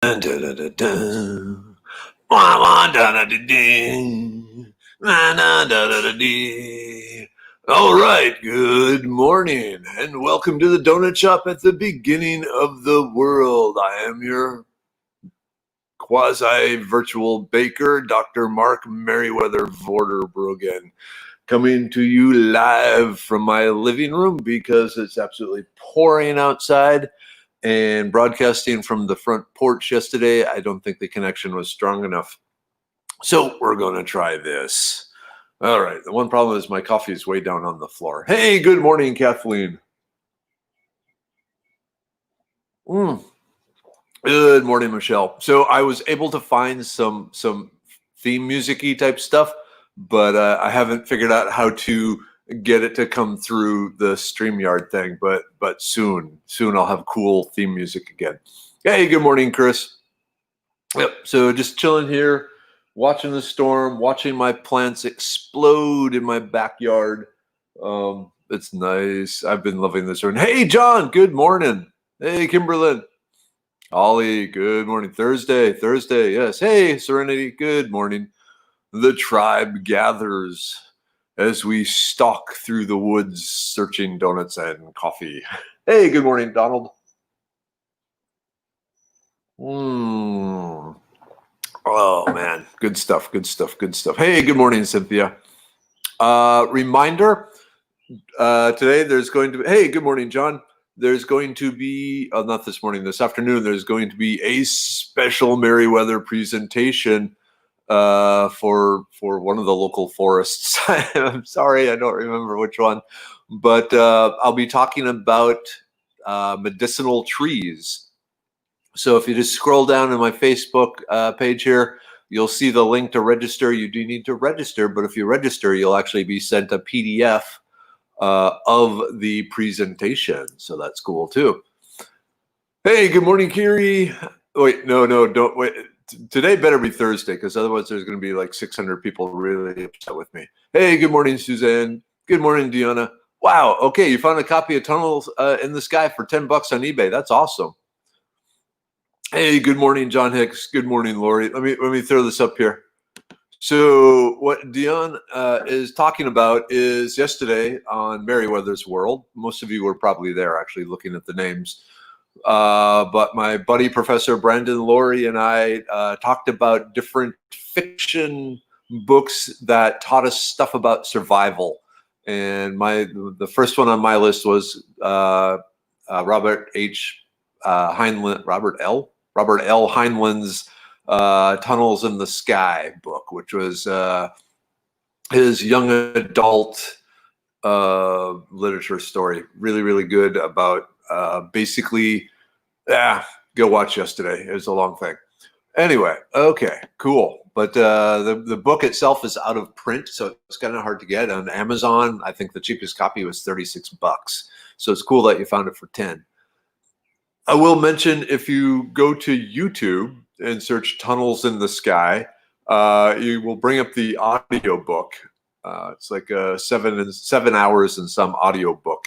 All right, good morning, and welcome to the donut shop at the beginning of the world. I am your quasi-virtual baker, Dr. Mark Merriweather Vorderbruggen, coming to you live from my living room because it's absolutely pouring outside, and broadcasting from the front porch yesterday. I don't think the connection was strong enough. So we're going to try this. All right. The one problem is my coffee is way down on the floor. Hey, good morning, Kathleen. Good morning, Michelle. So I was able to find some theme music-y type stuff, but I haven't figured out how to get it to come through the StreamYard thing. But soon I'll have cool theme music again. Hey, good morning, Chris. Yep. So just chilling here, watching the storm, watching my plants explode in my backyard. It's nice. I've been loving this. Hey, John, good morning. Hey, Kimberlin. Ollie, good morning. Thursday, yes. Hey, Serenity, good morning. The tribe gathers as we stalk through the woods searching donuts and coffee. Hey, good morning, Donald. Oh, man. Good stuff. Hey, good morning, Cynthia. Reminder, today there's going to be, hey, good morning, John. There's going to be, not this morning, this afternoon, there's going to be a special Merriweather presentation for one of the local forests. I'm sorry, I don't remember which one, but I'll be talking about medicinal trees. So if you just scroll down in my Facebook page here, you'll see the link to register. You do need to register, but if you register, you'll actually be sent a PDF of the presentation. So that's cool too. Hey, good morning, Kiri. Wait, no, don't wait. Today better be Thursday, because otherwise there's going to be like 600 people really upset with me. Hey, good morning, Suzanne. Good morning, Deanna. Wow. Okay, you found a copy of Tunnels in the Sky for $10 on eBay. That's awesome. Hey, good morning, John Hicks. Good morning, Lori. Let me throw this up here. So what Deonne is talking about is yesterday on Merriweather's World. Most of you were probably there actually looking at the names. But my buddy, Professor Brandon Laurie, and I talked about different fiction books that taught us stuff about survival. And the first one on my list was Robert L. Heinlein's Tunnels in the Sky book, which was his young adult literature story. Really, really good about basically, go watch yesterday. It was a long thing. Anyway, okay, cool. But the book itself is out of print, so it's kind of hard to get on Amazon. I think the cheapest copy was $36. So it's cool that you found it for 10. I will mention, if you go to YouTube and search Tunnels in the Sky, you will bring up the audio book. It's like 7 hours and some audio book.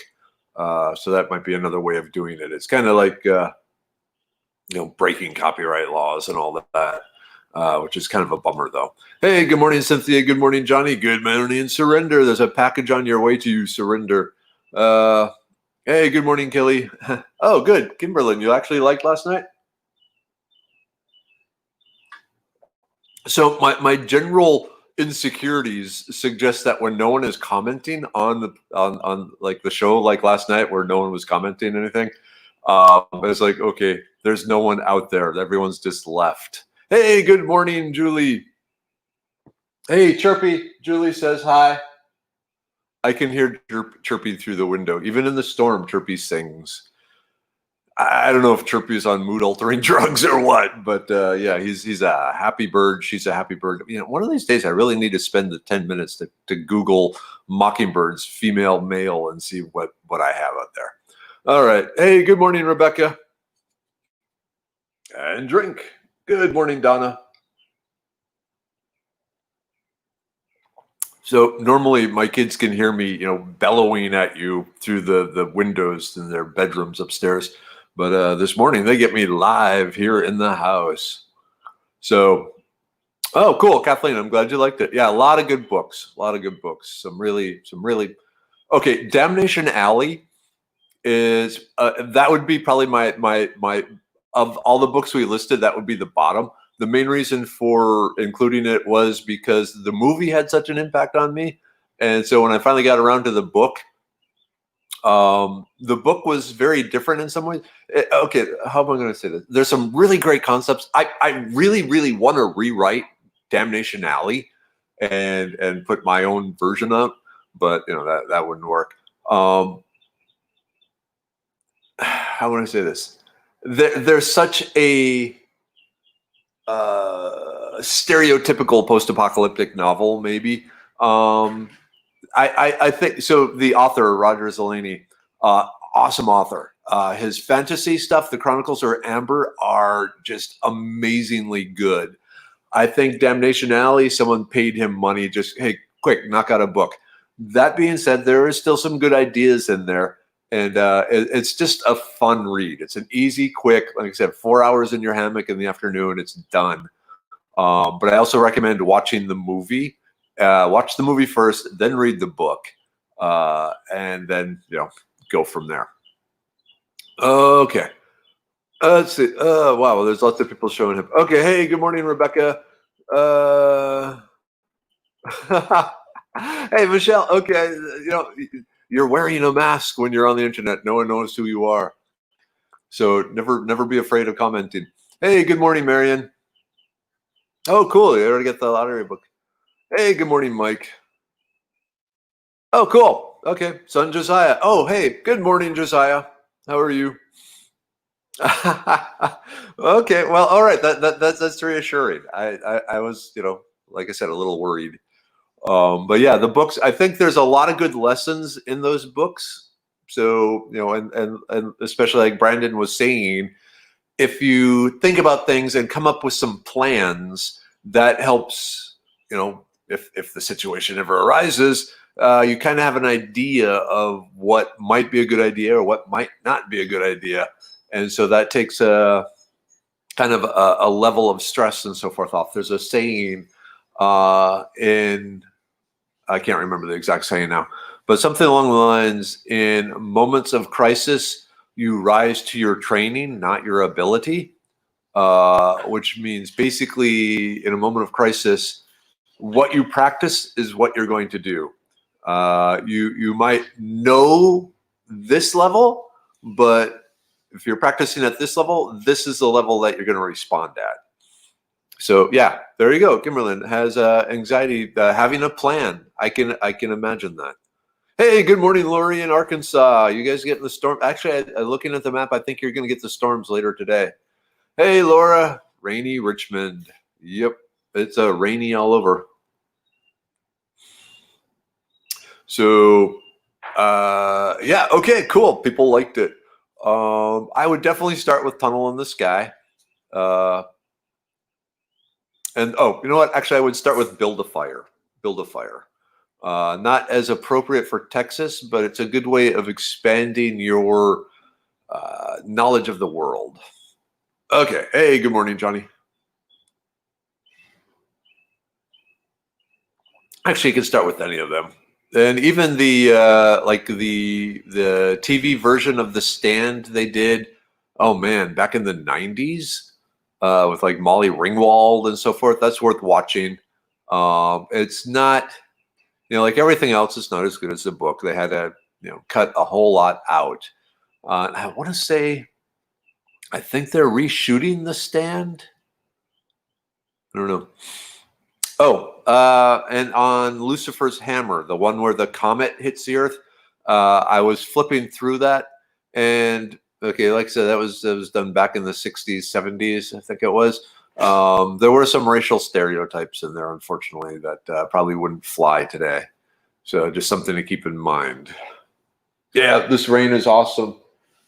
So that might be another way of doing it. It's kind of like, breaking copyright laws and all that, which is kind of a bummer though. Hey, good morning, Cynthia. Good morning, Johnny. Good morning, Surrender. There's a package on your way to you, Surrender. Hey, good morning, Kelly. Oh, good. Kimberlin, you actually liked last night? So my general insecurities suggest that when no one is commenting on like the show, like last night where no one was commenting anything, it's like, okay, there's no one out there. Everyone's just left. Hey, good morning, Julie. Hey, Chirpy. Julie says hi. I can hear Chirpy through the window. Even in the storm, Chirpy sings. I don't know if Chirpy's on mood-altering drugs or what, but yeah, he's a happy bird. She's a happy bird. One of these days, I really need to spend the 10 minutes to Google mockingbirds, female, male, and see what I have out there. All right. Hey, good morning, Rebecca. And drink. Good morning, Donna. So normally my kids can hear me, bellowing at you through the windows in their bedrooms upstairs. But this morning they get me live here in the house. So, oh, cool, Kathleen. I'm glad you liked it. Yeah, a lot of good books. A lot of good books. Some really. Okay, Damnation Alley is that would be probably my of all the books we listed, that would be the bottom. The main reason for including it was because the movie had such an impact on me, and so when I finally got around to the book was very different in some ways. Okay, how am I going to say this? There's some really great concepts. I really want to rewrite Damnation Alley and put my own version up, but that wouldn't work. How would I say this? There's such a stereotypical post-apocalyptic novel, maybe. I think so. The author, Roger Zelazny, awesome author. His fantasy stuff, The Chronicles of Amber, are just amazingly good. I think Damnation Alley, someone paid him money, just, hey, quick, knock out a book. That being said, there is still some good ideas in there. And it's just a fun read. It's an easy, quick, like I said, 4 hours in your hammock in the afternoon, it's done. But I also recommend watching the movie. Watch the movie first, then read the book, and then go from there. Okay. Let's see. Wow, there's lots of people showing up. Okay, hey, good morning, Rebecca. Hey, Michelle. Okay, you're wearing a mask when you're on the internet. No one knows who you are. So never be afraid of commenting. Hey, good morning, Marion. Oh, cool. You already got the lottery book. Hey, good morning, Mike. Oh, cool. Okay, son Josiah. Oh, hey, good morning, Josiah. How are you? Okay, well, all right. That's reassuring. I was, like I said, a little worried. But yeah, the books, I think there's a lot of good lessons in those books. So, and especially like Brandon was saying, if you think about things and come up with some plans, that helps, if the situation ever arises, you kind of have an idea of what might be a good idea or what might not be a good idea. And so that takes a kind of a level of stress and so forth off. There's a saying I can't remember the exact saying now, but something along the lines, in moments of crisis, you rise to your training, not your ability, which means basically in a moment of crisis, what you practice is what you're going to do. You might know this level, but if you're practicing at this level, this is the level that you're going to respond at. So yeah, there you go. Kimberlin has anxiety having a plan. I can imagine that. Hey, good morning, Lori in Arkansas. You guys getting the storm? Actually, looking at the map, I think you're going to get the storms later today. Hey, Laura, rainy Richmond. Yep, it's rainy all over. So yeah, okay, cool. People liked it. I would definitely start with Tunnel in the Sky. And oh, you know what? Actually, I would start with Build a Fire. Build a Fire. Not as appropriate for Texas, but it's a good way of expanding your knowledge of the world. Okay. Hey, good morning, Johnny. Actually, you can start with any of them. And even the like the TV version of The Stand they did, oh man, back in the 90s with like Molly Ringwald and so forth. That's worth watching. It's not, like everything else, it's not as good as the book. They had to, cut a whole lot out. I want to say, I think they're reshooting The Stand. I don't know. Oh, and on Lucifer's Hammer, the one where the comet hits the Earth, I was flipping through that, and okay, like I said, that was done back in the 60s, 70s, I think it was. There were some racial stereotypes in there, unfortunately, that probably wouldn't fly today. So just something to keep in mind. Yeah, this rain is awesome.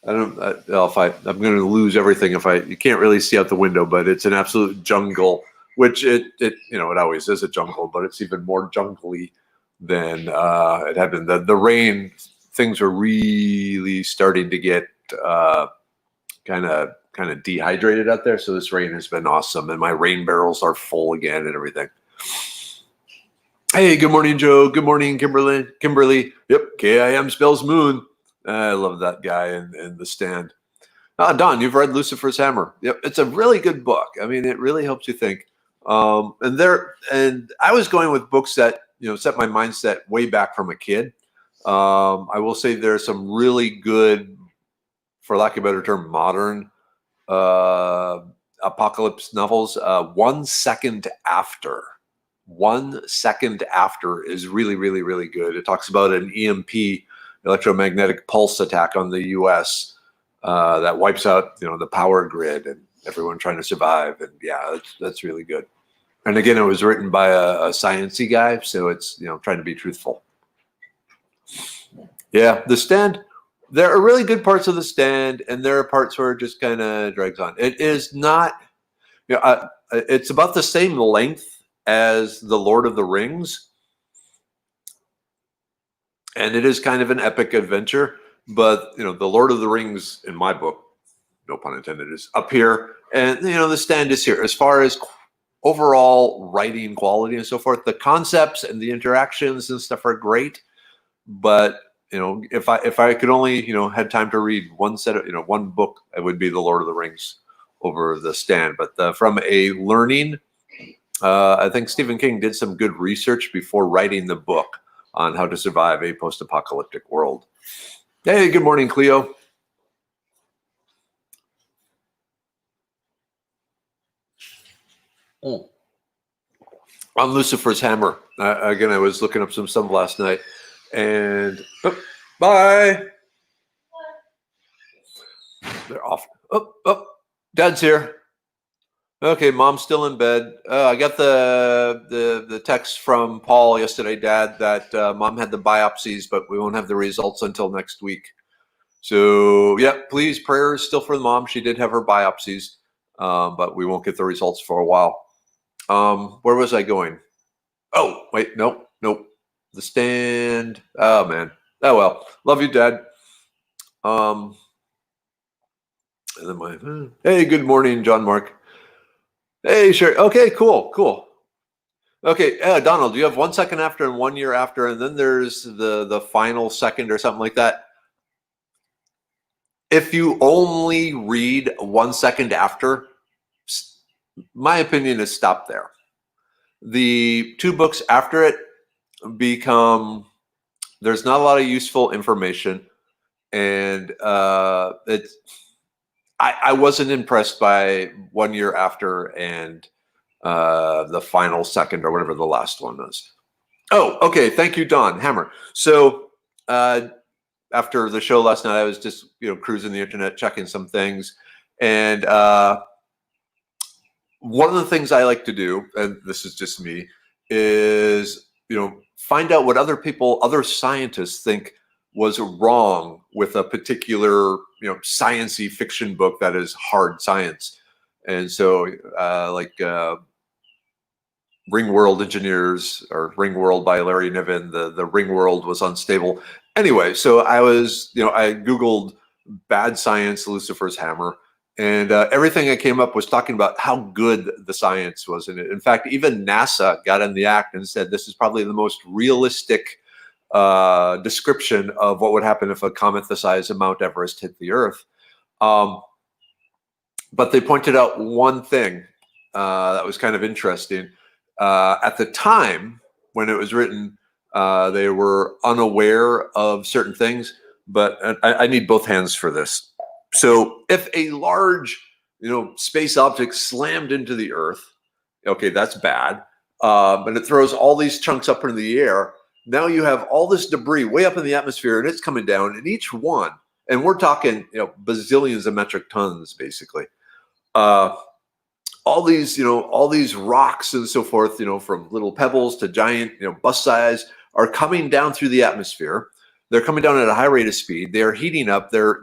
I don't know if I'm going to lose everything if you can't really see out the window, but it's an absolute jungle. Which it always is a jungle, but it's even more jungly than it had been. The rain, things are really starting to get kind of dehydrated out there. So this rain has been awesome, and my rain barrels are full again and everything. Hey, good morning, Joe. Good morning, Kimberly. Yep, K-I-M spells moon. I love that guy in The Stand. Don, you've read Lucifer's Hammer. Yep, it's a really good book. I mean, it really helps you think. And I was going with books that set my mindset way back from a kid. I will say there are some really good, for lack of a better term, modern apocalypse novels. 1 Second After. 1 Second After is really, really, really good. It talks about an EMP, electromagnetic pulse attack on the U.S. That wipes out, the power grid and everyone trying to survive. And yeah, that's really good. And again, it was written by a sciencey guy, so it's trying to be truthful. Yeah, The Stand. There are really good parts of The Stand, and there are parts where it just kind of drags on. It is not, it's about the same length as The Lord of the Rings, and it is kind of an epic adventure. But The Lord of the Rings, in my book, no pun intended, is up here, and The Stand is here. As far as overall writing quality and so forth, the concepts and the interactions and stuff are great. But if I could only had time to read one set of one book, it would be The Lord of the Rings over The Stand. But from a learning, I think Stephen King did some good research before writing the book on how to survive a post-apocalyptic world. Hey, good morning, Cleo. On Lucifer's Hammer. Again, I was looking up some stuff last night, and bye. They're off. Dad's here. Okay, Mom's still in bed. I got the text from Paul yesterday, Dad, that Mom had the biopsies, but we won't have the results until next week. So yeah, please, prayers still for the mom. She did have her biopsies, but we won't get the results for a while. Where was I going? Oh, wait, nope. The Stand. Oh man. Oh well. Love you, Dad. And then hey, good morning, John Mark. Hey, sure. Okay, cool. Okay, Donald, you have 1 second after and 1 year after, and then there's the final second or something like that. If you only read 1 second after, my opinion is stop there. The 2 books after it become, there's not a lot of useful information, and I wasn't impressed by 1 year after and the final second or whatever the last one was. Oh, okay. Thank you, Don Hammer. So after the show last night, I was just cruising the internet, checking some things, and one of the things I like to do, and this is just me, is find out what other scientists think was wrong with a particular science-y fiction book that is hard science. And so like Ringworld Engineers, or Ringworld by Larry Niven, the Ringworld was unstable. Anyway, so I was I Googled bad science Lucifer's Hammer, and everything I came up was talking about how good the science was in it. In fact, even NASA got in the act and said this is probably the most realistic description of what would happen if a comet the size of Mount Everest hit the Earth. But they pointed out one thing that was kind of interesting. At the time when it was written, they were unaware of certain things, but I need both hands for this. So if a large, space object slammed into the Earth, okay, that's bad. But it throws all these chunks up into the air. Now you have all this debris way up in the atmosphere, and it's coming down, and each one, and we're talking, bazillions of metric tons, basically. All these rocks and so forth, from little pebbles to giant, bus size, are coming down through the atmosphere. They're coming down at a high rate of speed. They're heating up. They're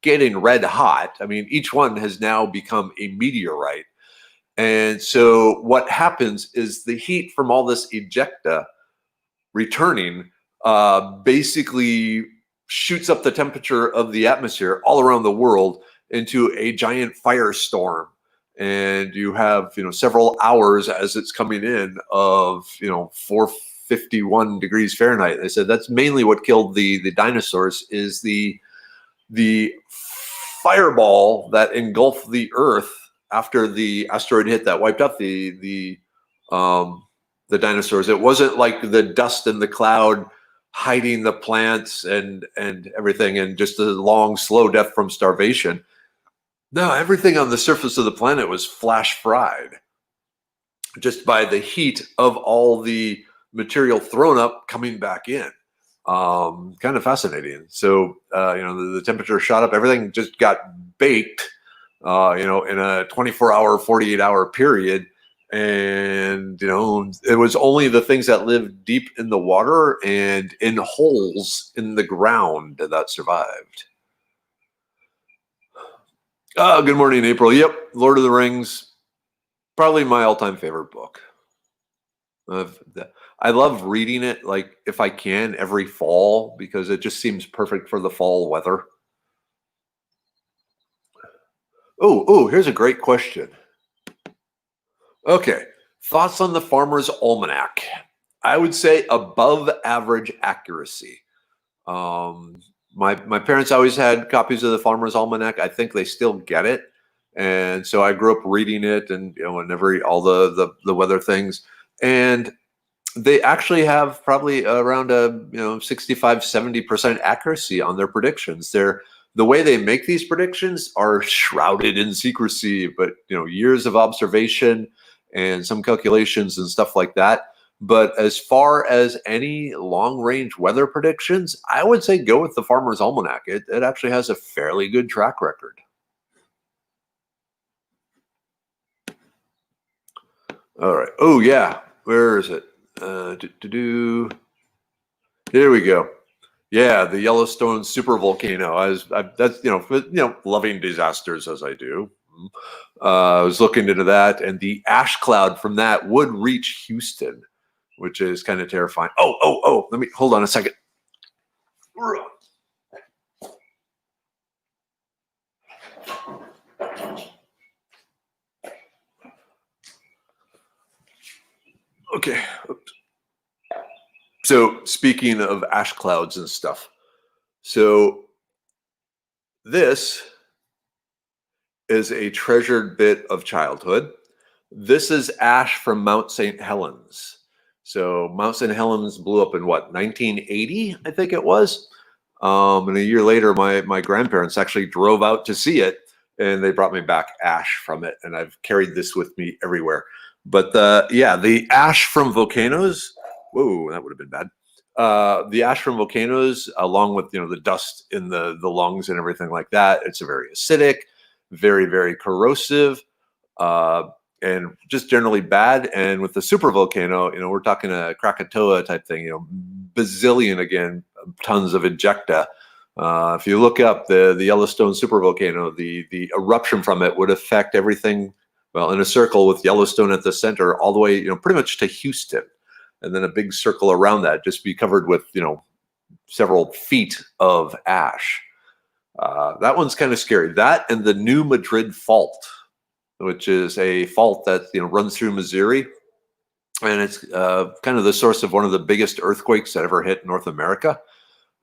getting red hot. I mean, each one has now become a meteorite. And so what happens is the heat from all this ejecta returning basically shoots up the temperature of the atmosphere all around the world into a giant firestorm. And you have, several hours as it's coming in of, 451 degrees Fahrenheit. They said that's mainly what killed the dinosaurs, is the fireball that engulfed the Earth after the asteroid hit that wiped out the dinosaurs. It wasn't like the dust in the cloud hiding the plants and everything, and just a long, slow death from starvation. No, everything on the surface of the planet was flash fried just by the heat of all the material thrown up coming back in. Kind of fascinating. So, the temperature shot up. Everything just got baked, in a 24-hour, 48-hour period. And, it was only the things that lived deep in the water and in holes in the ground that survived. Good morning, April. Yep, Lord of the Rings, probably my all-time favorite book. I love reading it, like, if I can, every fall, because it just seems perfect for the fall weather. Oh, here's a great question. Okay, thoughts on the Farmer's Almanac? I would say above average accuracy. My parents always had copies of the Farmer's Almanac. I think they still get it, and so I grew up reading it, and and all the weather things, and they actually have probably around a 65-70% accuracy on their predictions. The way they make these predictions are shrouded in secrecy, but years of observation and some calculations and stuff like that. But as far as any long-range weather predictions, I would say go with the Farmer's Almanac. It actually has a fairly good track record. All right. Oh, yeah. Where is it? Here we go. Yeah, the Yellowstone supervolcano. That's loving disasters as I do. I was looking into that, and the ash cloud from that would reach Houston, which is kind of terrifying. Oh, let me hold on a second. Okay. Oops. So speaking of ash clouds and stuff, so this is a treasured bit of childhood. This is ash from Mount St. Helens. So Mount St. Helens blew up in 1980, I think it was. And a year later, my grandparents actually drove out to see it, and they brought me back ash from it, and I've carried this with me everywhere. But the ash from volcanoes. Whoa, that would have been bad. The ash from volcanoes, along with the dust in the lungs and everything like that, it's a very acidic, very, very corrosive, and just generally bad. And with the supervolcano, we're talking a Krakatoa type thing, bazillion again tons of ejecta. If you look up the Yellowstone supervolcano, the eruption from it would affect everything, well, in a circle with Yellowstone at the center, all the way, pretty much to Houston, and then a big circle around that just be covered with, several feet of ash. That one's kind of scary. That and the New Madrid Fault, which is a fault that runs through Missouri, and it's kind of the source of one of the biggest earthquakes that ever hit North America.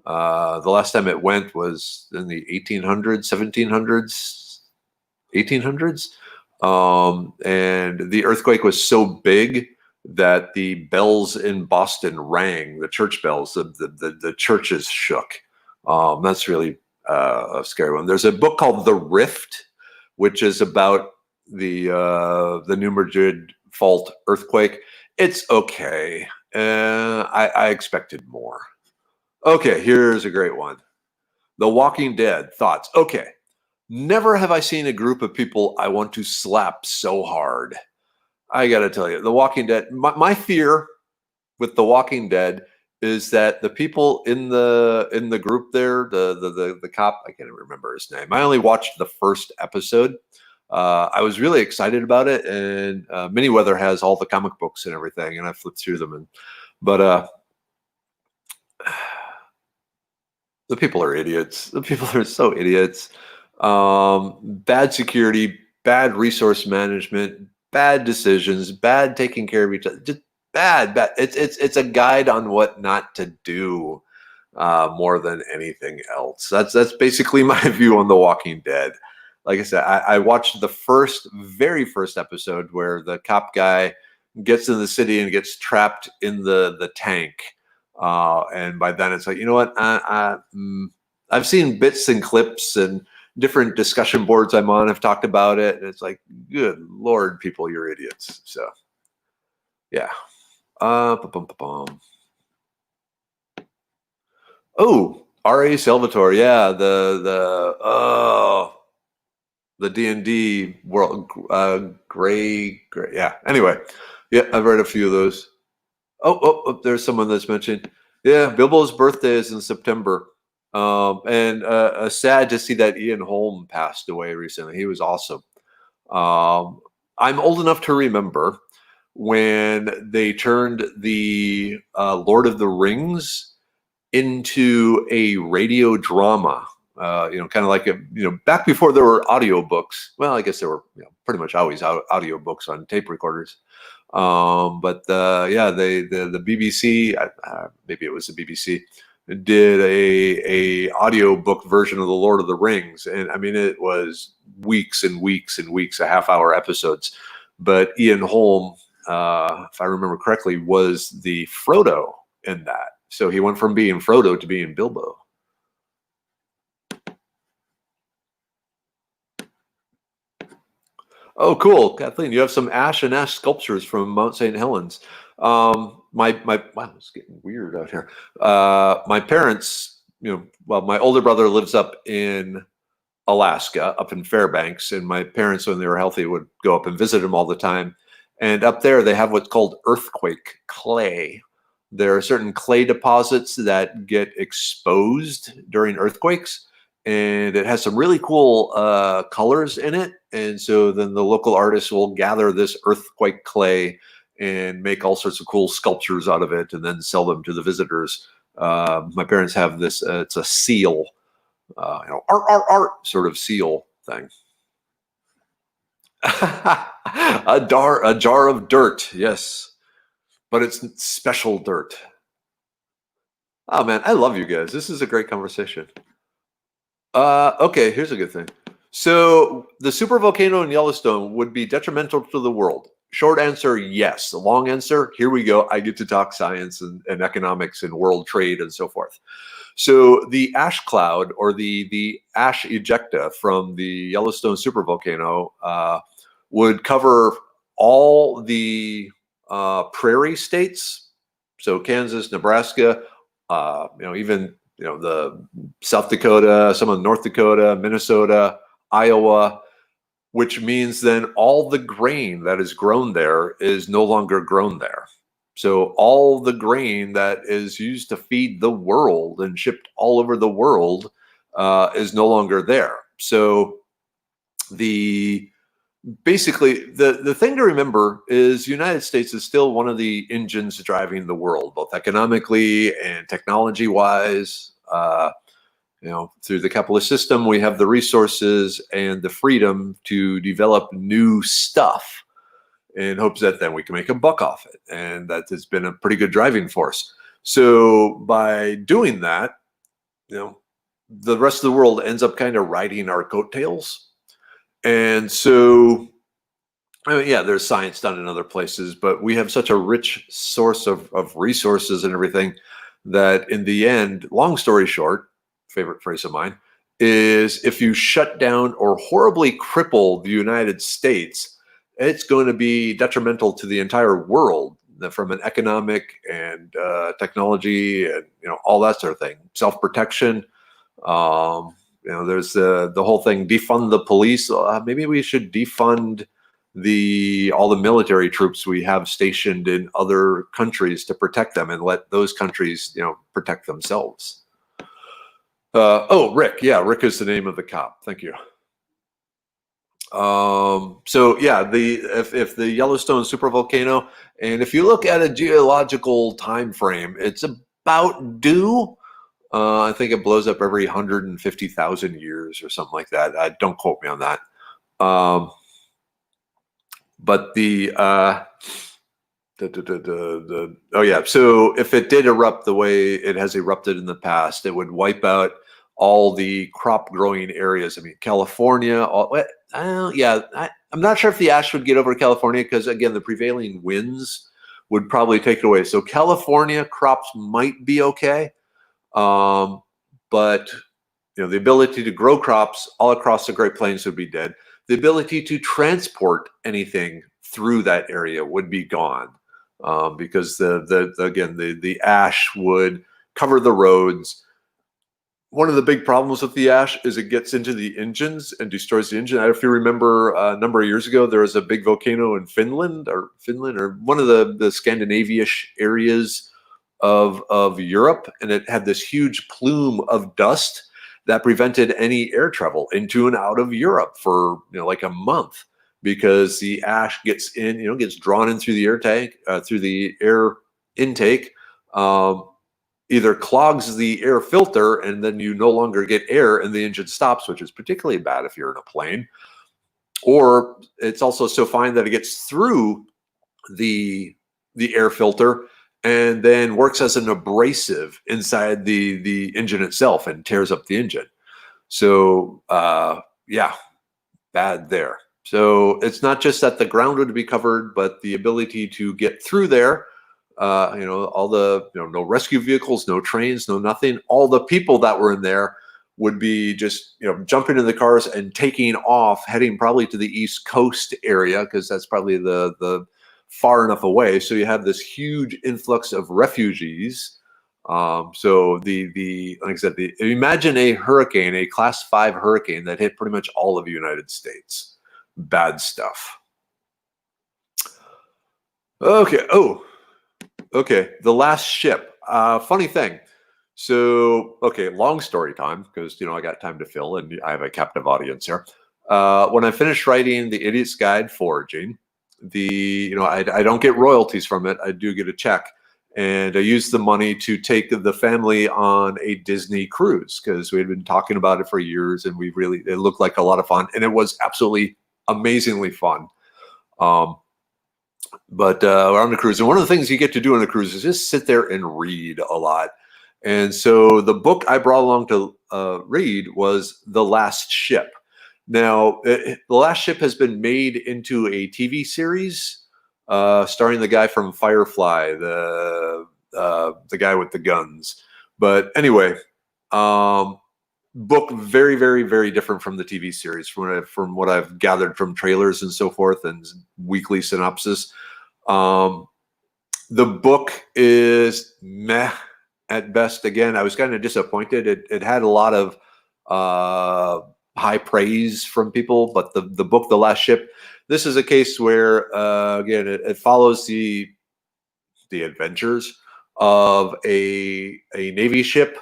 The last time it went was in the 1800s, 1700s, 1800s. And the earthquake was so big that the bells in Boston rang, the church bells, the churches shook. That's really a scary one. There's a book called The Rift, which is about the New Madrid Fault earthquake. It's okay. I expected more. Okay, here's a great one. The Walking Dead, thoughts. Okay. Never have I seen a group of people I want to slap so hard. I got to tell you, The Walking Dead, my fear with The Walking Dead is that the people in the group there, the cop, I can't even remember his name. I only watched the first episode. I was really excited about it, and Manyweather has all the comic books and everything, and I flipped through them. But The people are idiots. The people are so idiots. Bad security, bad resource management, bad decisions, bad taking care of each other. Just bad. It's a guide on what not to do, more than anything else. That's basically my view on The Walking Dead. Like I said, I watched the very first episode where the cop guy gets in the city and gets trapped in the tank. And by then it's like, you know what? I've seen bits and clips, and different discussion boards I'm on have talked about it. And it's like, good Lord, people, you're idiots. So, yeah. Ba-bum. Oh, R.A. Salvatore. Yeah. The D&D world, gray. Yeah. Anyway. Yeah. I've read a few of those. Oh, there's someone that's mentioned. Yeah, Bilbo's birthday is in September. And sad to see that Ian Holm passed away recently. He was awesome. I'm old enough to remember when they turned the Lord of the Rings into a radio drama. Kind of like back before there were audiobooks. Well, I guess there were pretty much always audiobooks on tape recorders. But yeah, the BBC, maybe it was the BBC, did a audiobook version of the Lord of the Rings, and I mean it was weeks and weeks and weeks of half-hour episodes. But Ian Holm, if I remember correctly, was the Frodo in that. So he went from being Frodo to being Bilbo. Oh, cool, Kathleen! You have some ash sculptures from Mount St. Helens. My wow, it's getting weird out here. My parents, my older brother lives up in Alaska, up in Fairbanks, and my parents, when they were healthy, would go up and visit him all the time. And up there, they have what's called earthquake clay. There are certain clay deposits that get exposed during earthquakes, and it has some really cool colors in it. And so then the local artists will gather this earthquake clay and make all sorts of cool sculptures out of it, and then sell them to the visitors. My parents have this; it's a seal, art sort of seal thing. a jar of dirt, yes, but it's special dirt. Oh man, I love you guys. This is a great conversation. Okay, here's a good thing. So the supervolcano in Yellowstone would be detrimental to the world. Short answer, yes. The long answer, here we go. I get to talk science and economics and world trade and so forth. So the ash cloud, or the ash ejecta from the Yellowstone supervolcano, would cover all the prairie states. So Kansas, Nebraska, even the South Dakota, some of North Dakota, Minnesota, Iowa, which means then all the grain that is grown there is no longer grown there. So all the grain that is used to feed the world and shipped all over the world is no longer there. So basically the thing to remember is the United States is still one of the engines driving the world, both economically and technology wise. Through the capitalist system, we have the resources and the freedom to develop new stuff in hopes that then we can make a buck off it. And that has been a pretty good driving force. So by doing that, the rest of the world ends up kind of riding our coattails. And so, there's science done in other places, but we have such a rich source of resources and everything that in the end, long story short, favorite phrase of mine, is if you shut down or horribly cripple the United States, it's going to be detrimental to the entire world from an economic and technology and all that sort of thing. Self-protection. There's the whole thing, defund the police. Maybe we should defund all the military troops we have stationed in other countries to protect them, and let those countries protect themselves. Rick. Yeah, Rick is the name of the cop. Thank you. So yeah, if the Yellowstone supervolcano, and if you look at a geological time frame, it's about due. I think it blows up every 150,000 years or something like that. Don't quote me on that. But oh yeah, so if it did erupt the way it has erupted in the past, it would wipe out all the crop growing areas. I mean, California, yeah, I'm not sure if the ash would get over California because, again, the prevailing winds would probably take it away. So California crops might be okay, but the ability to grow crops all across the Great Plains would be dead. The ability to transport anything through that area would be gone, because the ash would cover the roads. One of the big problems with the ash is it gets into the engines and destroys the engine. If you remember, a number of years ago, there was a big volcano in Finland or one of the Scandinavian-ish areas of Europe, and it had this huge plume of dust that prevented any air travel into and out of Europe for like a month, because the ash gets in, gets drawn in through the air tank, through the air intake, either clogs the air filter, and then you no longer get air and the engine stops, which is particularly bad if you're in a plane. Or it's also so fine that it gets through the air filter and then works as an abrasive inside the engine itself and tears up the engine. So yeah, bad there. So it's not just that the ground would be covered, but the ability to get through there, all the, no rescue vehicles, no trains, no nothing. All the people that were in there would be just, jumping in the cars and taking off, heading probably to the East Coast area, because that's probably the far enough away. So you have this huge influx of refugees. So like I said, imagine a hurricane, a Class 5 hurricane that hit pretty much all of the United States. Bad stuff. Okay. Oh, okay. The Last Ship. Funny thing. So, okay, long story time, because, I got time to fill and I have a captive audience here. When I finished writing The Idiot's Guide Foraging, I don't get royalties from it. I do get a check. And I used the money to take the family on a Disney cruise, because we had been talking about it for years, and it looked like a lot of fun, and it was absolutely amazingly fun. But we're on the cruise, and one of the things you get to do on a cruise is just sit there and read a lot. And so the book I brought along to read was The Last Ship. Now, The Last Ship has been made into a TV series, starring the guy from Firefly, the guy with the guns. But anyway, book very, very, very different from the TV series, from what I've gathered from trailers and so forth and weekly synopsis. The book is meh at best. Again, I was kind of disappointed. It had a lot of high praise from people, but the book, The Last Ship, this is a case where, again, it follows the adventures of a Navy ship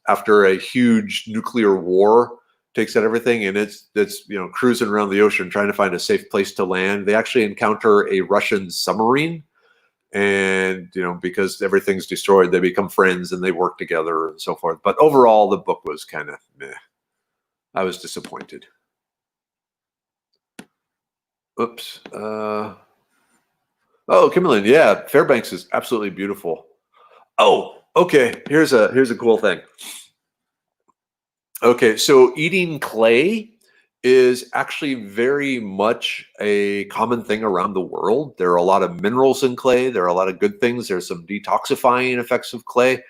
after a huge nuclear war takes out everything, and it's cruising around the ocean trying to find a safe place to land. They actually encounter a Russian submarine, and because everything's destroyed, they become friends and they work together and so forth. But overall, the book was kind of meh. I was disappointed. Oops. Oh, Kimberlin, yeah, Fairbanks is absolutely beautiful. Oh, okay. Here's a cool thing. Okay, so eating clay is actually very much a common thing around the world. There are a lot of minerals in clay. There are a lot of good things. There's some detoxifying effects of clay.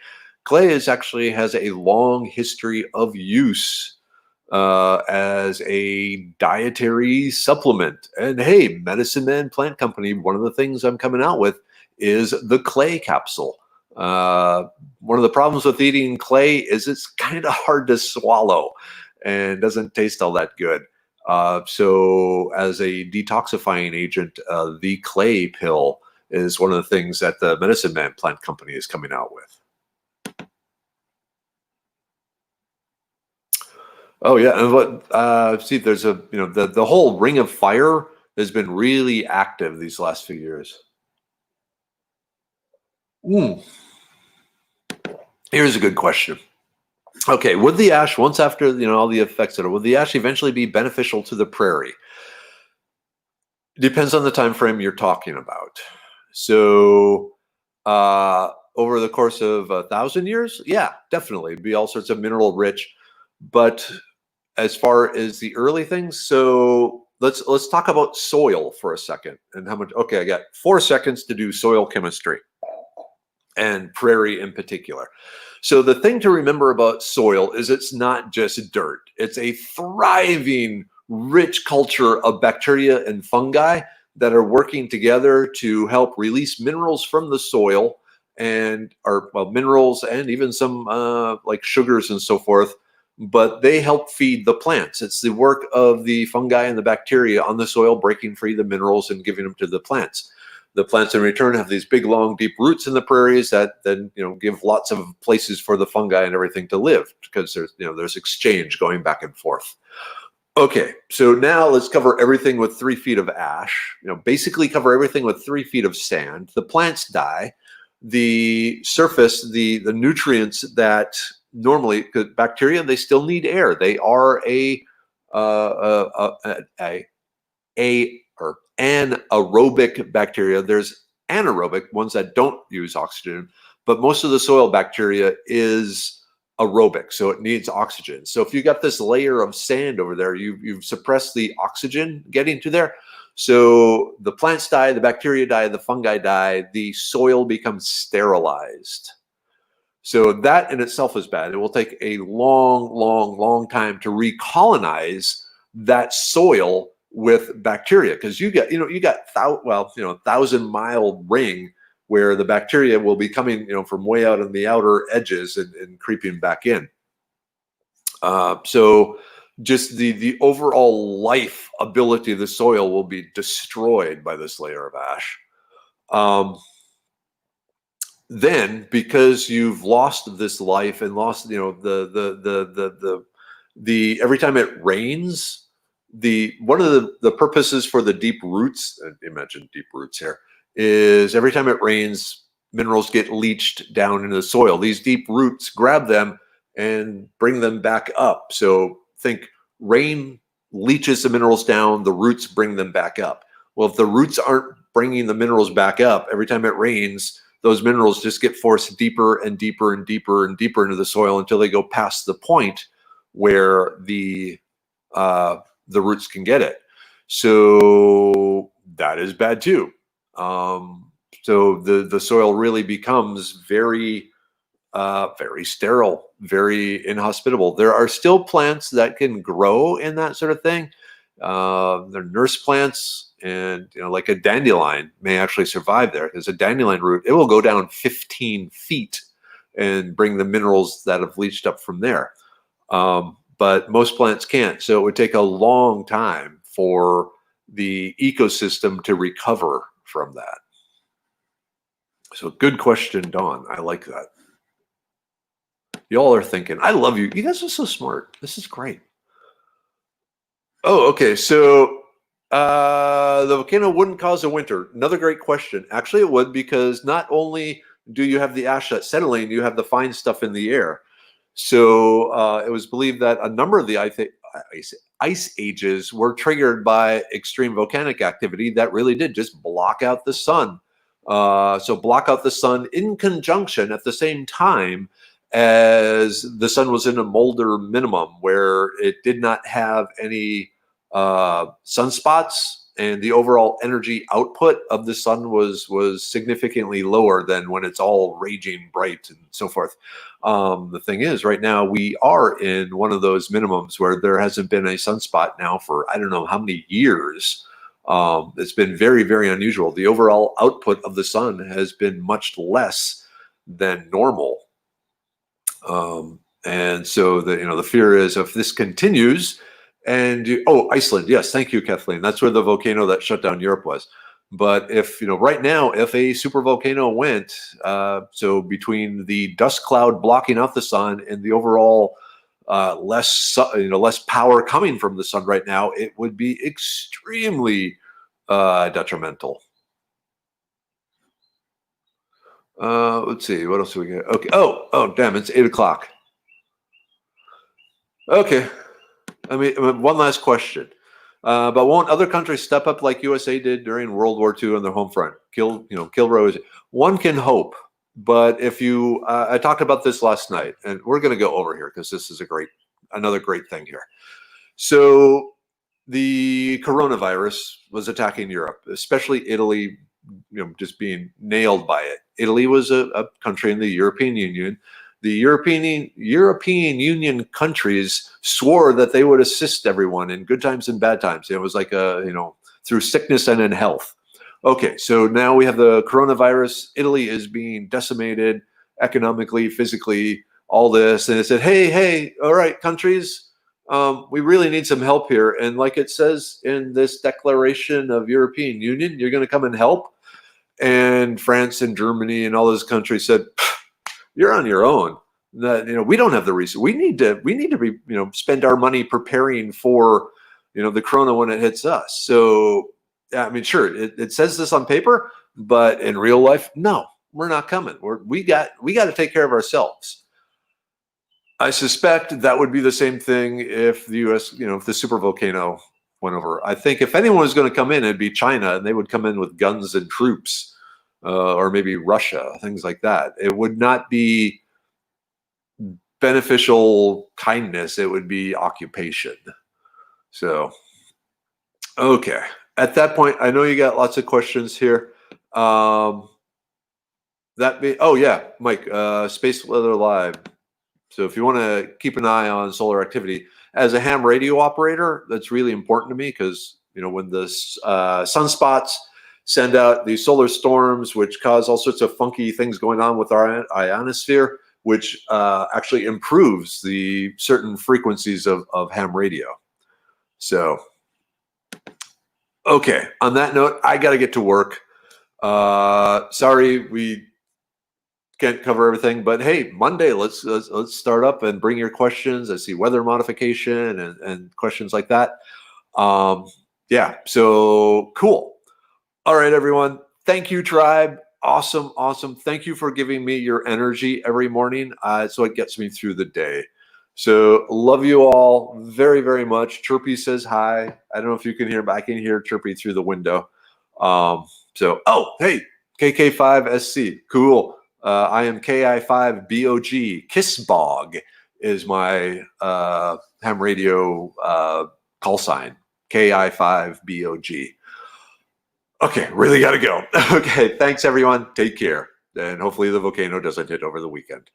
Clay actually has a long history of use as a dietary supplement. And hey, Medicine Man Plant Company, one of the things I'm coming out with is the clay capsule. One of the problems with eating clay is it's kind of hard to swallow and doesn't taste all that good. So as a detoxifying agent, the clay pill is one of the things that the Medicine Man Plant Company is coming out with. Oh yeah, and what see, there's a the whole Ring of Fire has been really active these last few years. Here's a good question. Okay, would the ash, once after all the effects of it, would the ash eventually be beneficial to the prairie? Depends on the time frame you're talking about. So over the course of 1,000 years, yeah, definitely, it'd be all sorts of mineral rich. But as far as the early things, so let's talk about soil for a second and how much. Okay, I got 4 seconds to do soil chemistry and prairie in particular. So the thing to remember about soil is it's not just dirt. It's a thriving, rich culture of bacteria and fungi that are working together to help release minerals from the soil minerals and even some like sugars and so forth, but they help feed the plants. It's the work of the fungi and the bacteria on the soil breaking free the minerals and giving them to the plants. The plants in return have these big, long, deep roots in the prairies that then give lots of places for the fungi and everything to live, because there's exchange going back and forth. Okay, so now let's cover everything with 3 feet of ash. Basically cover everything with 3 feet of sand. The plants die. The surface, the nutrients that normally, because bacteria, they still need air. They are anaerobic bacteria. There's anaerobic ones that don't use oxygen, but most of the soil bacteria is aerobic, so it needs oxygen. So if you got this layer of sand over there, you've suppressed the oxygen getting to there. So the plants die, the bacteria die, the fungi die, the soil becomes sterilized. So that in itself is bad. It will take a long, long, long time to recolonize that soil with bacteria, because you got 1,000-mile ring where the bacteria will be coming from way out on the outer edges and creeping back in. So just the overall life ability of the soil will be destroyed by this layer of ash. Then, because you've lost this life and lost the every time it rains, one of the purposes for the deep roots, imagine deep roots here, is every time it rains, minerals get leached down into the soil. These deep roots grab them and bring them back up. So think rain leaches the minerals down, the roots bring them back up. Well, if the roots aren't bringing the minerals back up, every time it rains, those minerals just get forced deeper and deeper and deeper and deeper into the soil until they go past the point where the roots can get it. So that is bad too. So the soil really becomes very sterile, very inhospitable. There are still plants that can grow in that sort of thing. They're nurse plants, and like a dandelion may actually survive there, because a dandelion root, it will go down 15 feet and bring the minerals that have leached up from there. But most plants can't. So it would take a long time for the ecosystem to recover from that. So good question, Dawn. I like that. Y'all are thinking. I love you. You guys are so smart. This is great. Oh, okay. So the volcano wouldn't cause a winter. Another great question. Actually, it would, because not only do you have the ash that's settling, you have the fine stuff in the air. So it was believed that a number of the ice ages were triggered by extreme volcanic activity that really did just block out the sun. So block out the sun in conjunction at the same time as the sun was in a Mulder minimum, where it did not have any sunspots, and the overall energy output of the sun was significantly lower than when it's all raging bright and so forth. The thing is, right now we are in one of those minimums where there hasn't been a sunspot now for I don't know how many years. It's been very, very unusual. The overall output of the sun has been much less than normal. And so the fear is, if this continues, and Iceland, yes, thank you, Kathleen. That's where the volcano that shut down Europe was. But if right now, if a super volcano went, so between the dust cloud blocking out the sun and the overall less power coming from the sun right now, it would be extremely detrimental. Let's see. What else do we get? Okay. Oh, damn. It's 8 o'clock. Okay. I mean, one last question. But won't other countries step up like USA did during World War II on their home front? Kill Rose. One can hope. But if you, I talked about this last night, and we're going to go over here because this is another great thing here. So the coronavirus was attacking Europe, especially Italy, just being nailed by it. Italy was a country in the European Union. The European Union countries swore that they would assist everyone in good times and bad times. It was like through sickness and in health. Okay, so now we have the coronavirus. Italy is being decimated economically, physically, all this. And it said, hey, all right, countries, we really need some help here. And like it says in this Declaration of European Union, you're going to come and help. And France and Germany and all those countries said, you're on your own. That we don't have the reason. We need to be spend our money preparing for the corona when it hits us. So I mean, sure, it says this on paper, but in real life, no, we're not coming. We got to take care of ourselves. I suspect that would be the same thing if the U.S. if the super volcano went over. I think if anyone was going to come in, it'd be China, and they would come in with guns and troops, or maybe Russia, things like that. It would not be beneficial kindness. It would be occupation. So, okay. At that point, I know you got lots of questions here. Oh yeah, Mike, Space Weather Live. So if you want to keep an eye on solar activity, as a ham radio operator, that's really important to me because when the sunspots send out these solar storms, which cause all sorts of funky things going on with our ionosphere, which actually improves the certain frequencies of ham radio. So, okay, on that note, I got to get to work. Sorry, we can't cover everything, but hey, Monday, let's start up and bring your questions. I see weather modification and questions like that. Yeah, so cool. All right, everyone. Thank you, tribe. Awesome. Thank you for giving me your energy every morning. So it gets me through the day. So love you all very, very much. Chirpy says hi. I don't know if you can hear, but I can hear Chirpy through the window. Hey, KK5SC. Cool. I am KI5BOG. Kissbog is my ham radio call sign. KI5BOG. Okay, really got to go. Okay, thanks everyone. Take care. And hopefully the volcano doesn't hit over the weekend.